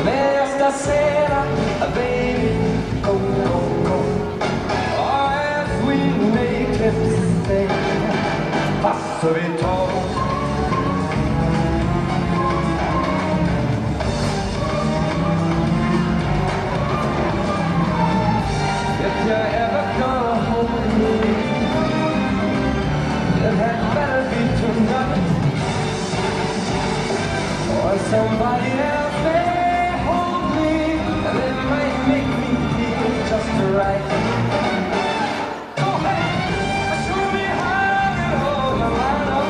Esta sera, baby, go, go, go. Oh, as we make it stay, passo ritorno. If you're ever gonna hold me, it had better be tonight, or somebody else may hold me, and it might make me feel just right. Go ahead, show me how you hold my line up.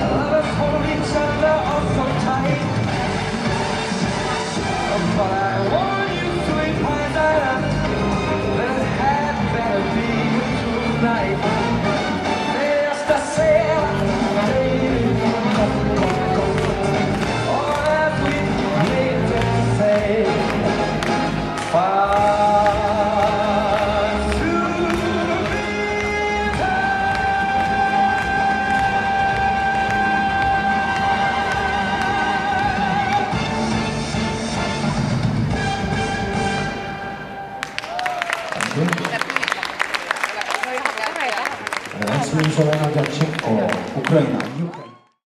Let us hold each other up so tight. But I want you, sweetheart, that it had better be tonight. Esta sera, baby, go, go, go. Oh, as we made it say, far to be 스위스와 격식 우크라이나